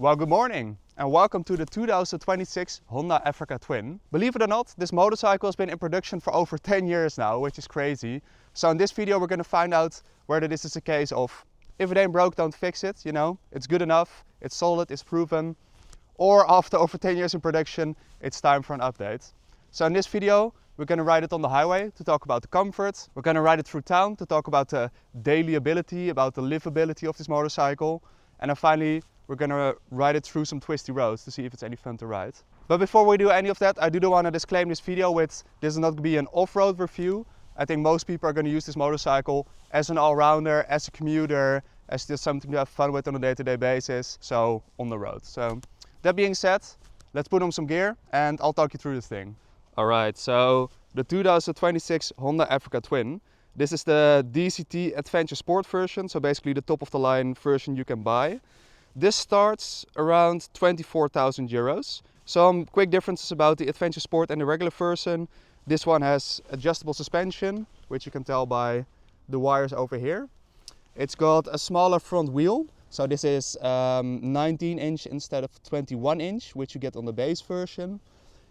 Well, good morning and welcome to the 2026 Honda Africa Twin. Believe it or not, this motorcycle has been in production for over 10 years now, which is crazy. So in this video we're going to find out whether this is a case of if it ain't broke, don't fix it, you know, it's good enough, it's solid, it's proven, or after over 10 years in production, it's time for an update. So in this video, we're going to ride it on the highway to talk about the comfort. We're going to ride it through town to talk about the daily ability, about the livability of this motorcycle. And then finally, we're going to ride it through some twisty roads to see if it's any fun to ride. But before we do any of that, I do want to disclaim this video with this is not going to be an off-road review. I think most people are going to use this motorcycle as an all-rounder, as a commuter, as just something to have fun with on a day-to-day basis, so on the road. So that being said, let's put on some gear and I'll talk you through this thing. Alright, so the 2026 Honda Africa Twin. This is the DCT Adventure Sport version, so basically the top of the line version you can buy. This starts around 24,000 euros. Some quick differences about the Adventure Sport and the regular version. This one has adjustable suspension, which you can tell by the wires over here. It's got a smaller front wheel, so this is 19 inch instead of 21 inch, which you get on the base version.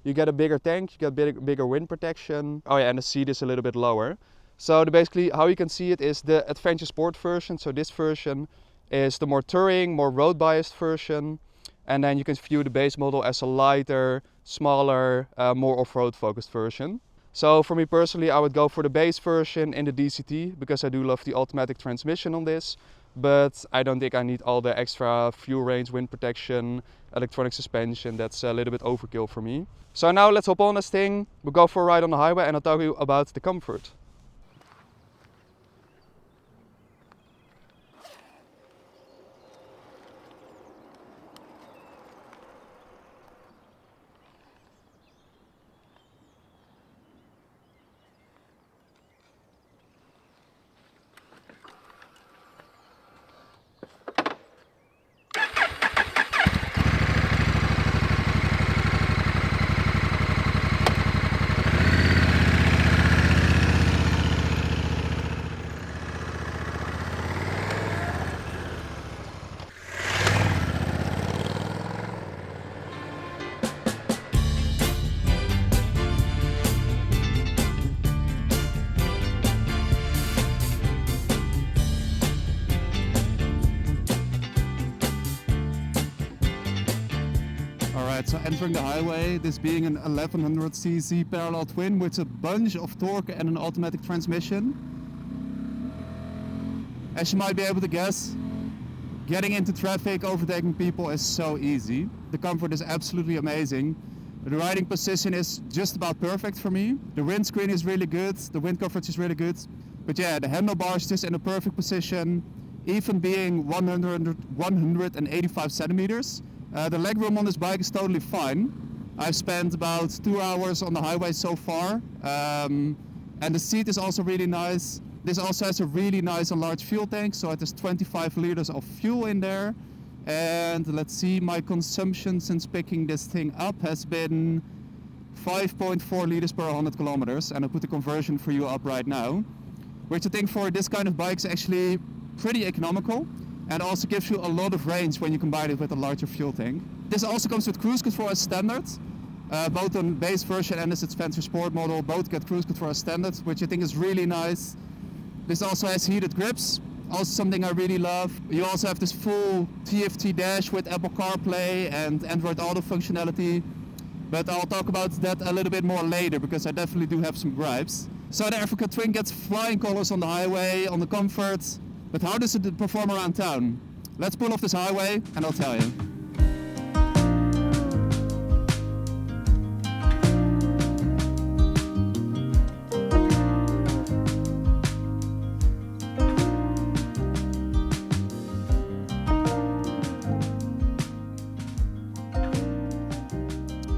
You get a bigger tank, you get bigger wind protection. Oh yeah, and the seat is a little bit lower. So basically how you can see it is the Adventure Sport version. So this version is the more touring, more road biased version. And then you can view the base model as a lighter, smaller, more off-road focused version. So for me personally, I would go for the base version in the DCT because I do love the automatic transmission on this. But I don't think I need all the extra fuel range, wind protection, electronic suspension. That's a little bit overkill for me. So now let's hop on this thing. We'll go for a ride on the highway and I'll tell you about the comfort. So entering the highway, this being an 1100cc parallel twin with a bunch of torque and an automatic transmission. As you might be able to guess, getting into traffic, overtaking people is so easy. The comfort is absolutely amazing. The riding position is just about perfect for me. The windscreen is really good, the wind coverage is really good. But yeah, the handlebars just in a perfect position, even being 185 centimeters. The legroom on this bike is totally fine. I've spent about 2 hours on the highway so far. And the seat is also really nice. This also has a really nice and large fuel tank, so it has 25 liters of fuel in there. And let's see, my consumption since picking this thing up has been 5.4 liters per 100 kilometers. And I'll put the conversion for you up right now, which I think for this kind of bike is actually pretty economical. And also gives you a lot of range when you combine it with a larger fuel tank. This also comes with cruise control as standard. Both on base version and this Adventure Sport model, both get cruise control as standard, which I think is really nice. This also has heated grips, also something I really love. You also have this full TFT dash with Apple CarPlay and Android Auto functionality. But I'll talk about that a little bit more later because I definitely do have some gripes. So the Africa Twin gets flying colors on the highway, on the comfort. But how does it perform around town? Let's pull off this highway and I'll tell you.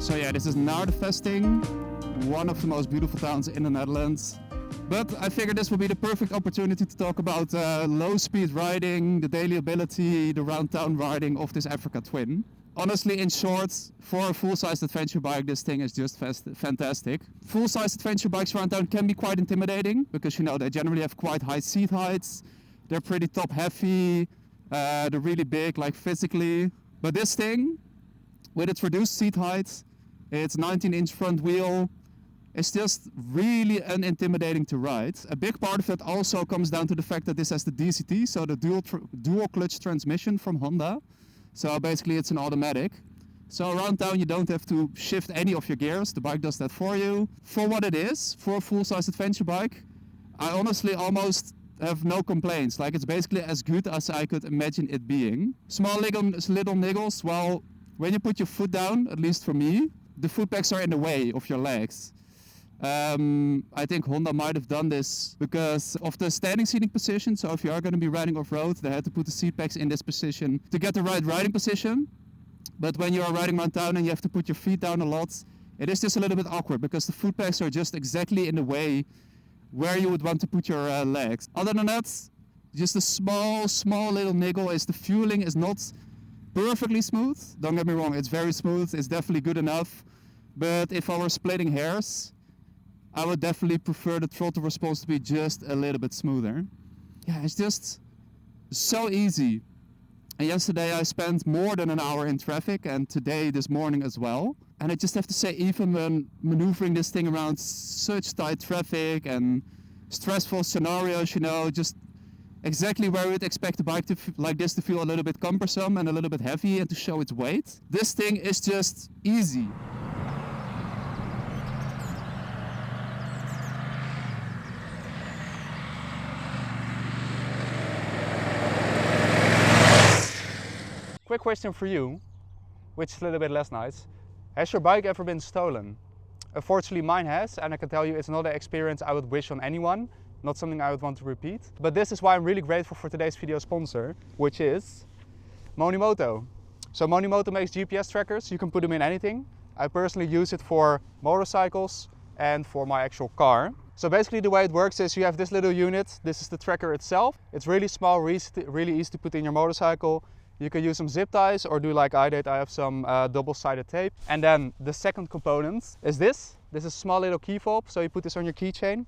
So yeah, this is Naardenvesting, one of the most beautiful towns in the Netherlands. But I figured this would be the perfect opportunity to talk about low-speed riding, the daily ability, the round-town riding of this Africa Twin. Honestly, in short, for a full-size adventure bike, this thing is just fantastic. Full-size adventure bikes around town can be quite intimidating because, you know, they generally have quite high seat heights. They're pretty top-heavy. They're really big, like physically. But this thing, with its reduced seat height, its 19-inch front wheel, it's just really unintimidating to ride. A big part of it also comes down to the fact that this has the DCT, so the dual clutch transmission from Honda. So basically it's an automatic. So around town you don't have to shift any of your gears, the bike does that for you. For what it is, for a full-size adventure bike, I honestly almost have no complaints. Like, it's basically as good as I could imagine it being. Small little niggles, well, when you put your foot down, at least for me, the foot pegs are in the way of your legs. I think Honda might have done this because of the standing seating position. So if you are going to be riding off-road, they had to put the seat packs in this position to get the right riding position. But when you are riding around town and you have to put your feet down a lot, it is just a little bit awkward because the foot pegs are just exactly in the way where you would want to put your legs. Other than that, just a small little niggle is the fueling is not perfectly smooth. Don't get me wrong, it's very smooth, it's definitely good enough. But if I were splitting hairs, I would definitely prefer the throttle response to be just a little bit smoother. Yeah, it's just so easy. And yesterday I spent more than an hour in traffic, and today, this morning as well. And I just have to say, even when maneuvering this thing around such tight traffic and stressful scenarios, you know, just exactly where we'd expect a bike to like this to feel a little bit cumbersome and a little bit heavy and to show its weight. This thing is just easy. Quick question for you, which is a little bit less nice. Has your bike ever been stolen? Unfortunately mine has, and I can tell you it's not an experience I would wish on anyone, not something I would want to repeat. But this is why I'm really grateful for today's video sponsor, which is MoniMoto. So MoniMoto makes GPS trackers, you can put them in anything. I personally use it for motorcycles and for my actual car. So basically the way it works is you have this little unit, this is the tracker itself. It's really small, really easy to put in your motorcycle. You can use some zip ties or do like I did, I have some double-sided tape. And then the second component is this. This is a small little key fob, so you put this on your keychain.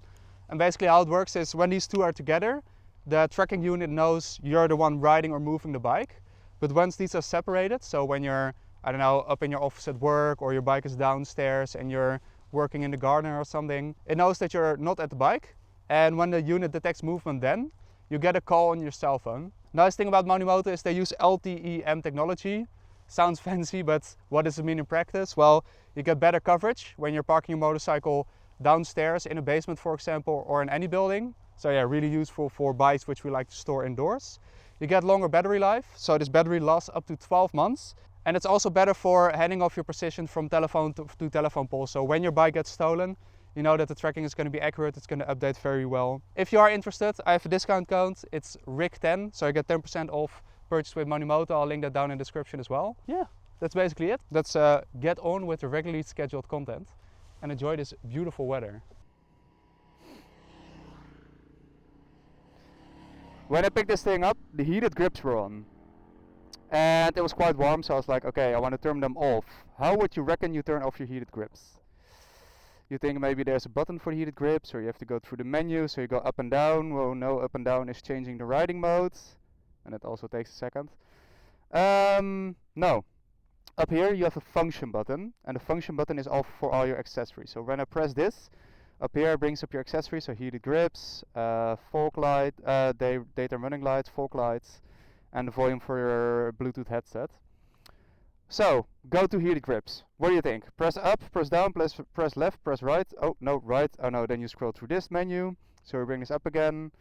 And basically how it works is when these two are together, the tracking unit knows you're the one riding or moving the bike. But once these are separated, so when you're, I don't know, up in your office at work or your bike is downstairs and you're working in the garden or something, it knows that you're not at the bike. And when the unit detects movement then, you get a call on your cell phone. Nice thing about MoniMoto is they use LTE-M technology. Sounds fancy, but what does it mean in practice? Well, you get better coverage when you're parking your motorcycle downstairs in a basement, for example, or in any building. So yeah, really useful for bikes which we like to store indoors. You get longer battery life, so this battery lasts up to 12 months. And it's also better for handing off your position from telephone to telephone pole. So when your bike gets stolen, you know that the tracking is going to be accurate, it's going to update very well. If you are interested, I have a discount code, it's RIC10, so you get 10% off purchase with MoniMoto. I'll link that down in the description as well. Yeah, that's basically it. Let's get on with the regularly scheduled content and enjoy this beautiful weather. When I picked this thing up, the heated grips were on. And it was quite warm, so I was like, okay, I want to turn them off. How would you reckon you turn off your heated grips? You think maybe there's a button for the heated grips, or you have to go through the menu, so you go up and down. Well, no, up and down is changing the riding mode, and it also takes a second. No. Up here you have a function button, and the function button is all for all your accessories. So when I press this, up here it brings up your accessories, so heated grips, fog light, daytime running lights, fog lights, and the volume for your Bluetooth headset. So, go to heated grips. What do you think? Press up, press down, press left, press right. Oh, no, right. Oh no, then you scroll through this menu. So we bring this up again.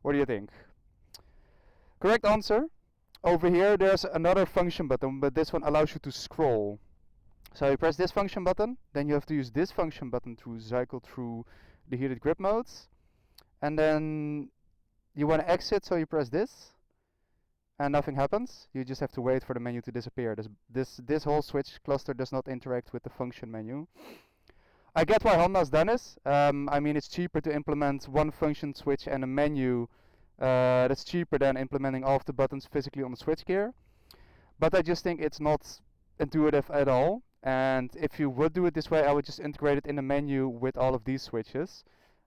What do you think? Correct answer. Over here there's another function button, but this one allows you to scroll. So you press this function button, then you have to use this function button to cycle through the heated grip modes. And then you want to exit, so you press this. And nothing happens. You just have to wait for the menu to disappear. This whole switch cluster does not interact with the function menu. I get why Honda's done this. I mean, it's cheaper to implement one function switch and a menu that's cheaper than implementing all of the buttons physically on the switchgear. But I just think it's not intuitive at all. And if you would do it this way, I would just integrate it in the menu with all of these switches.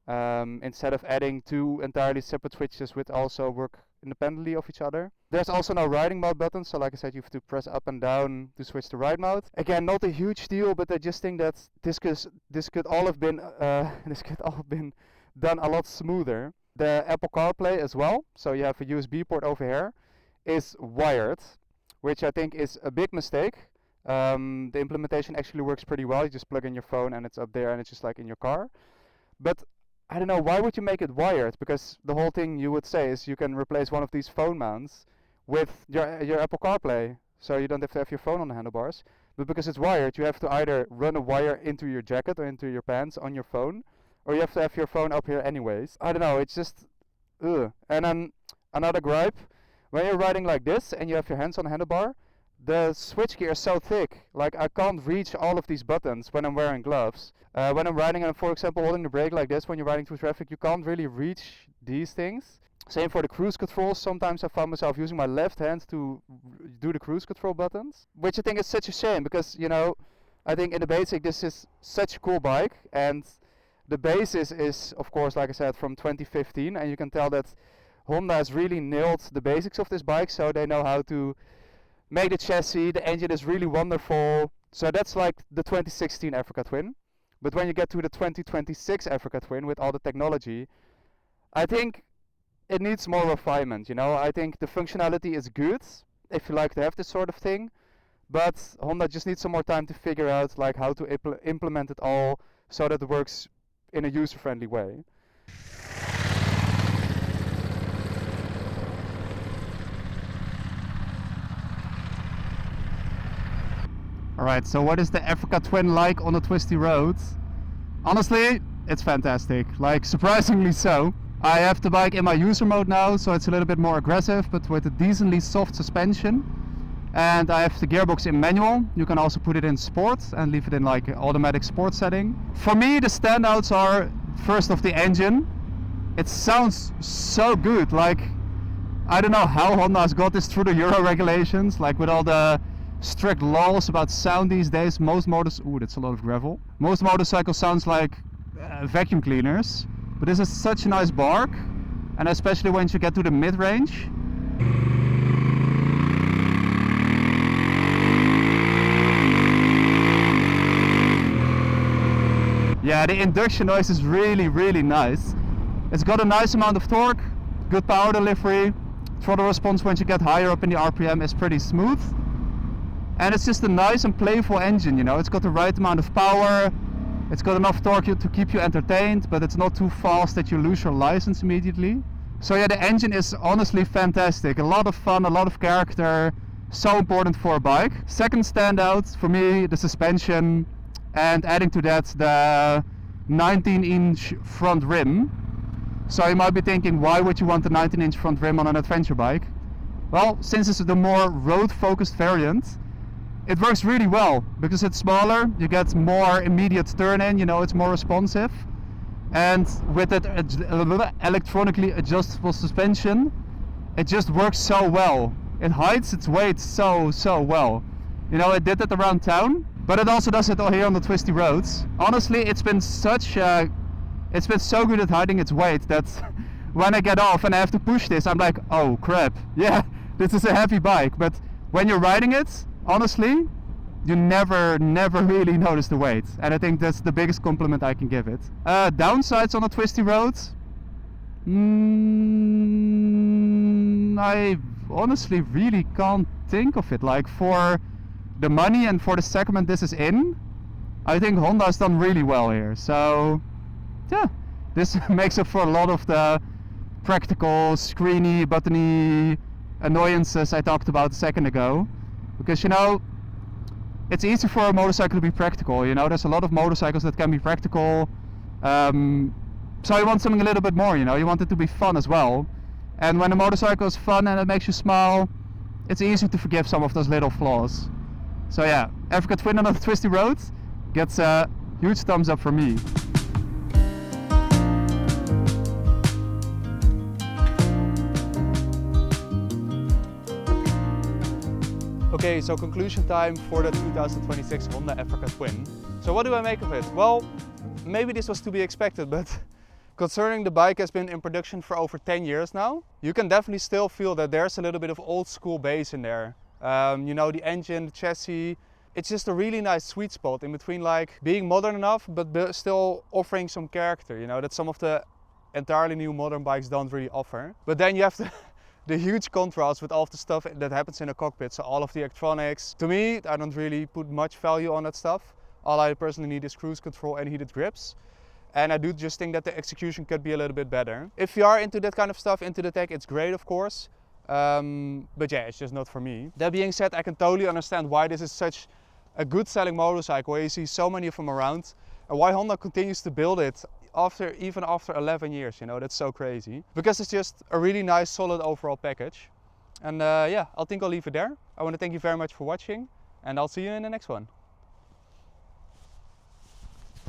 instead of adding two entirely separate switches which also work independently of each other. There's also no riding mode button, so like I said, you have to press up and down to switch to ride mode. Again, not a huge deal, but I just think that this could all have been done a lot smoother. The Apple CarPlay as well, so you have a USB port over here, is wired, which I think is a big mistake. The implementation actually works pretty well. You just plug in your phone and it's up there and it's just like in your car. But I don't know, why would you make it wired? Because the whole thing you would say is you can replace one of these phone mounts with your Apple CarPlay, so you don't have to have your phone on the handlebars. But because it's wired, you have to either run a wire into your jacket or into your pants on your phone, or you have to have your phone up here anyways. I don't know, it's just ugh. And then another gripe, when you're riding like this and you have your hands on the handlebar, the switchgear is so thick, like I can't reach all of these buttons when I'm wearing gloves. When I'm riding and for example holding the brake like this when you're riding through traffic, you can't really reach these things. Same for the cruise controls. Sometimes I found myself using my left hand to do the cruise control buttons, which I think is such a shame because, you know, I think in the basic this is such a cool bike, and the basis is of course, like I said, from 2015, and you can tell that Honda has really nailed the basics of this bike, so they know how to make the chassis. The engine is really wonderful. So that's like the 2016 Africa Twin. But when you get to the 2026 Africa Twin with all the technology, I think it needs more refinement, you know. I think the functionality is good if you like to have this sort of thing, but Honda just needs some more time to figure out like how to implement it all so that it works in a user-friendly way. Alright, so what is the Africa Twin like on a twisty road? Honestly, it's fantastic, like surprisingly so. I have the bike in my user mode now, so it's a little bit more aggressive, but with a decently soft suspension. And I have the gearbox in manual. You can also put it in sport and leave it in like automatic sport setting. For me, the standouts are first of the engine. It sounds so good, like I don't know how Honda has got this through the Euro regulations, like with all the strict laws about sound these days. Most ooh, that's a lot of gravel. Most motorcycles sounds like vacuum cleaners, but this is such a nice bark, and especially once you get to the mid-range. Yeah, the induction noise is really, really nice. It's got a nice amount of torque, good power delivery. Throttle response once you get higher up in the RPM is pretty smooth. And it's just a nice and playful engine, you know. It's got the right amount of power. It's got enough torque to keep you entertained, but it's not too fast that you lose your license immediately. So yeah, the engine is honestly fantastic. A lot of fun, a lot of character. So important for a bike. Second standout for me, the suspension. And adding to that, the 19-inch front rim. So you might be thinking, why would you want a 19-inch front rim on an adventure bike? Well, since it's the more road-focused variant, it works really well because it's smaller, you get more immediate turn in, you know, it's more responsive. And with that electronically adjustable suspension, it just works so well. It hides its weight so well. You know, it did it around town, but it also does it all here on the twisty roads. Honestly, it's been so good at hiding its weight that when I get off and I have to push this, I'm like, oh crap, yeah, this is a heavy bike. But when you're riding it, honestly, you never really notice the weight, and I think that's the biggest compliment I can give it. Downsides on a twisty road? I honestly really can't think of it. Like for the money and for the segment this is in, I think Honda has done really well here. So yeah, this makes up for a lot of the practical, screeny, buttony annoyances I talked about a second ago. Because, you know, it's easy for a motorcycle to be practical, you know, there's a lot of motorcycles that can be practical. So you want something a little bit more, you know, you want it to be fun as well. And when a motorcycle is fun and it makes you smile, it's easy to forgive some of those little flaws. So yeah, Africa Twin on a twisty road gets a huge thumbs up from me. Okay, so conclusion time for the 2026 Honda Africa Twin. So what do I make of it? Well, maybe this was to be expected, but Concerning the bike has been in production for over 10 years now, you can definitely still feel that there's a little bit of old school bass in there. You know, the engine, the chassis, it's just a really nice sweet spot in between like being modern enough but still offering some character, you know, that some of the entirely new modern bikes don't really offer. But then you have the huge contrast with all of the stuff that happens in a cockpit, so all of the electronics. To me, I don't really put much value on that stuff. All I personally need is cruise control and heated grips. And I do just think that the execution could be a little bit better. If you are into that kind of stuff, into the tech, it's great of course. But yeah, it's just not for me. That being said, I can totally understand why this is such a good selling motorcycle, where you see so many of them around, and why Honda continues to build it even after 11 years, you know, that's so crazy. Because it's just a really nice, solid overall package. And yeah, I think I'll leave it there. I want to thank you very much for watching, and I'll see you in the next one.